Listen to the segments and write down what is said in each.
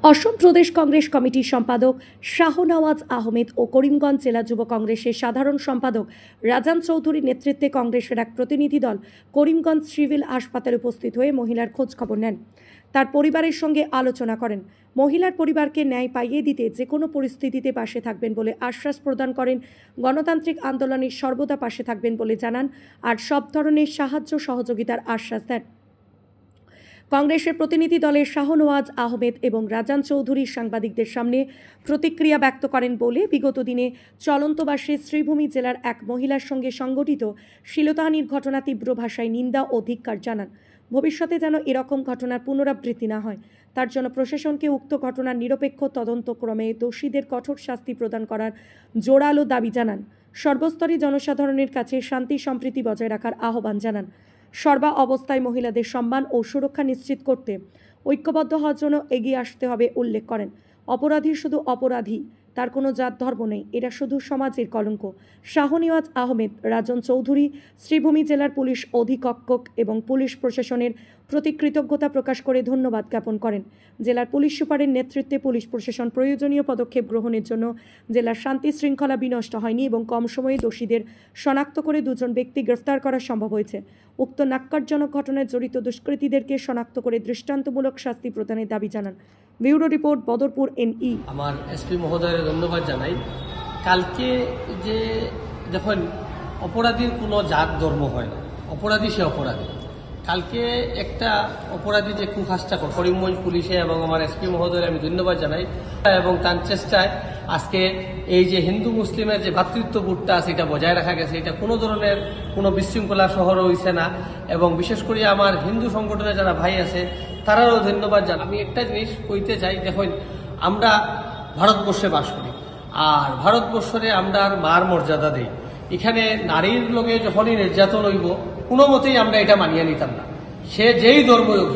অসম প্রদেশ কংগ্রেস কমিটির সম্পাদক শাহনওয়াজ আহমেদ ও করিমগঞ্জ জেলা যুব কংগ্রেসের সাধারণ সম্পাদক রাজান চৌধুরীর নেতৃত্বে কংগ্রেসের এক প্রতিনিধি দল করিমগঞ্জ সিভিল হাসপাতালে উপস্থিত হয়ে মহিলার খোঁজ খবর নেন। তার পরিবারের সঙ্গে আলোচনা করেন। মহিলার পরিবারকে ন্যায় পাইয়ে দিতে যে কোনো পরিস্থিতিতে পাশে থাকবেন বলে আশ্বাস প্রদান করেন। গণতান্ত্রিক আন্দোলনের সর্বদা পাশে থাকবেন বলে জানান আর সব ধরনের সাহায্য সহযোগিতার আশ্বাস দেন। কংগ্রেসের প্রতিনিধি দলের শাহনওয়াজ আহমেদ এবং রাজান চৌধুরী সাংবাদিকদের সামনে প্রতিক্রিয়া ব্যক্ত করেন বলে বিগত দিনে চলন্তবাসে শ্রীভূমি জেলার এক মহিলার সঙ্গে সংঘটিত শ্লীলতাহানির ঘটনা তীব্র ভাষায় নিন্দা ও ধিক্কার জানান। ভবিষ্যতে যেন এরকম ঘটনার পুনরাবৃত্তি না হয় তার জন্য প্রশাসনকে উক্ত ঘটনার নিরপেক্ষ তদন্তক্রমে দোষীদের কঠোর শাস্তি প্রদান করার জোরালো দাবি জানান। সর্বস্তরে জনসাধারণের কাছে শান্তি সম্প্রীতি বজায় রাখার আহ্বান জানান। সর্বা অবস্থায় মহিলাদের সম্মান ও সুরক্ষা নিশ্চিত করতে ঐক্যবদ্ধ হওয়ার জন্য এগিয়ে আসতে হবে উল্লেখ করেন। অপরাধী শুধু অপরাধী, তার কোনো জাত ধর্ম নেই, এটা শুধু সমাজের কলঙ্ক। শাহনওয়াজ আহমেদ, রাজন চৌধুরী শ্রীভূমি জেলার পুলিশ অধীক্ষক এবং পুলিশ প্রশাসনের প্রতি কৃতজ্ঞতা প্রকাশ করে ধন্যবাদ জ্ঞাপন করেন। জেলার পুলিশ সুপারের নেতৃত্বে পুলিশ প্রশাসন প্রয়োজনীয় পদক্ষেপ গ্রহণের জন্য জেলার শান্তি শৃঙ্খলা বিনষ্ট হয়নি এবং কম সময়ে দোষীদের শনাক্ত করে দুজন ব্যক্তি গ্রেফতার করা সম্ভব হয়েছে। উক্ত ন্যাক্কারজনক ঘটনায় জড়িত দুষ্কৃতীদেরকে শনাক্ত করে দৃষ্টান্তমূলক শাস্তি প্রদানের দাবি জানান। Bureau report, Badarpur NE। আমার এসপি মহোদয়ের ধন্যবাদ জানাই। কালকে যে দেখুন, অপরাধীর কোনো জাত ধর্ম হয় না, অপরাধী সে অপরাধী। কালকে একটা অপরাধী যে কুকাজটা করিমগঞ্জ পুলিশে এবং আমার এসপি মহোদয়ের আমি ধন্যবাদ জানাই এবং তার চেষ্টায় আজকে এই যে হিন্দু মুসলিমের যে ভ্রাতৃত্ববোধটা আছে এটা বজায় রাখা গেছে। এটা কোনো ধরনের কোনো বিশৃঙ্খলা শহরও হয়েছে না এবং বিশেষ করে আমার হিন্দু সংগঠনে যারা ভাই আছে তারাও ধন্যবাদ জানাই। আমি একটা জিনিস কইতে চাই, দেখুন আমরা ভারতবর্ষে বাস করি আর ভারতবর্ষে আমরা মার মর্যাদা দিই। এখানে নারীর লোকে যখনই নির্যাতন হইব কোনো মতেই আমরা এটা মানিয়ে নিতাম না। সে যেই ধর্ম হোক,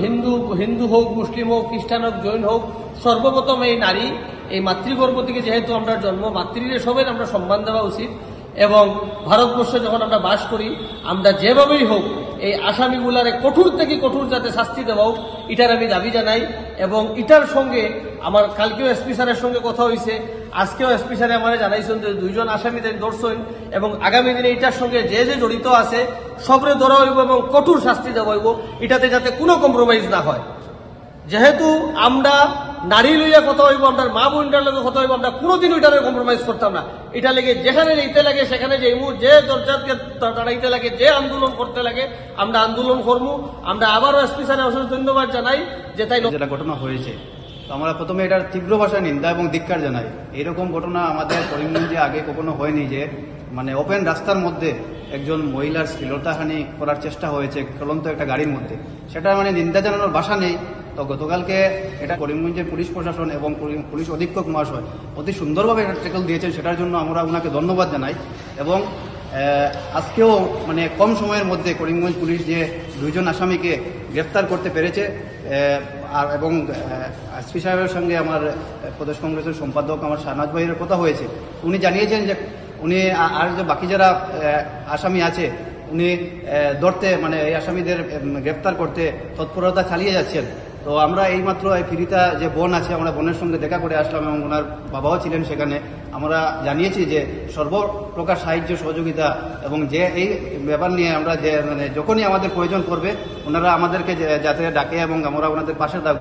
হিন্দু হোক, মুসলিম হোক, খ্রিস্টান হোক, জৈন হোক, সর্বপ্রথম এই নারী এই মাতৃগর্ভ থেকে যেহেতু আমরা জন্ম, মাতৃরে সবাই আমরা সম্মান দেওয়া উচিত এবং ভারতবর্ষে যখন আমরা বাস করি আমরা যেভাবেই হোক এই আসামিগুলারে কঠোর থেকে কঠোর যাতে শাস্তি দেওয়া হোক এটার আমি দাবি জানাই। এবং এটার সঙ্গে আমার কালকেও এসপি স্যারের সঙ্গে কথা হয়েছে, আজকেও এসপি স্যারে আমার জানাইছেন যে দুইজন আসামিদের ধরছেন এবং আগামী দিনে এটার সঙ্গে যে যে জড়িত আছে সবরে ধরা হইব এবং কঠোর শাস্তি দেওয়া হইব, এটাতে যাতে কোনো কম্প্রোমাইজ না হয়। যেহেতু আমরা নারী লইয়া কথা হইব, আমরা মা বোনটার লগে কথা হইব, আমরা কোনোদিনও এটারে কম্প্রোমাইজ করতাম না। এটা লেগে যেখানে যেতে লাগে সেখানে যাইমু, যে দরজাকে দাঁড়াইতে লাগে, যে আন্দোলন করতে লাগে আমরা আন্দোলন করবো। আমরা আবারও এসপি স্যারের অশেষ ধন্যবাদ জানাই যে তাই যেটা ঘটনা হয়েছে। তো আমরা প্রথমে এটার তীব্র ভাষায় নিন্দা এবং ধিক্কার জানাই। এরকম ঘটনা আমাদের করিমগঞ্জে আগে কখনো হয়নি যে মানে ওপেন রাস্তার মধ্যে একজন মহিলার শ্লীলতাহানি করার চেষ্টা হয়েছে চলন্ত একটা গাড়ির মধ্যে। সেটা মানে নিন্দা জানানোর ভাষা নেই। তো গতকালকে এটা করিমগঞ্জের পুলিশ প্রশাসন এবং পুলিশ অধীক্ষক মহাশয় অতি সুন্দরভাবে এটা ট্যাকল দিয়েছেন, সেটার জন্য আমরা ওনাকে ধন্যবাদ জানাই। এবং আজকেও মানে কম সময়ের মধ্যে করিমগঞ্জ পুলিশ যে দুইজন আসামিকে গ্রেফতার করতে পেরেছে আর এবং এসপি সাহেবের সঙ্গে আমার প্রদেশ কংগ্রেসের সম্পাদক আমার শাহনওয়াজ ভাইয়ের কথা হয়েছে। উনি জানিয়েছেন যে উনি আর যে বাকি যারা আসামি আছে উনি ধরতে মানে এই আসামিদের গ্রেফতার করতে তৎপরতা চালিয়ে যাচ্ছেন। তো আমরা এইমাত্র এই ফিরিতা যে বোন আছে আমরা বোনের সঙ্গে দেখা করে আসলাম এবং ওনার বাবাও ছিলেন সেখানে। আমরা জানিয়েছি যে সর্বপ্রকার সাহায্য সহযোগিতা এবং যে এই ব্যাপার নিয়ে আমরা যে মানে যখনই আমাদের প্রয়োজন পড়বে ওনারা আমাদেরকে যাতে ডাকে এবং আমরা ওনাদের পাশে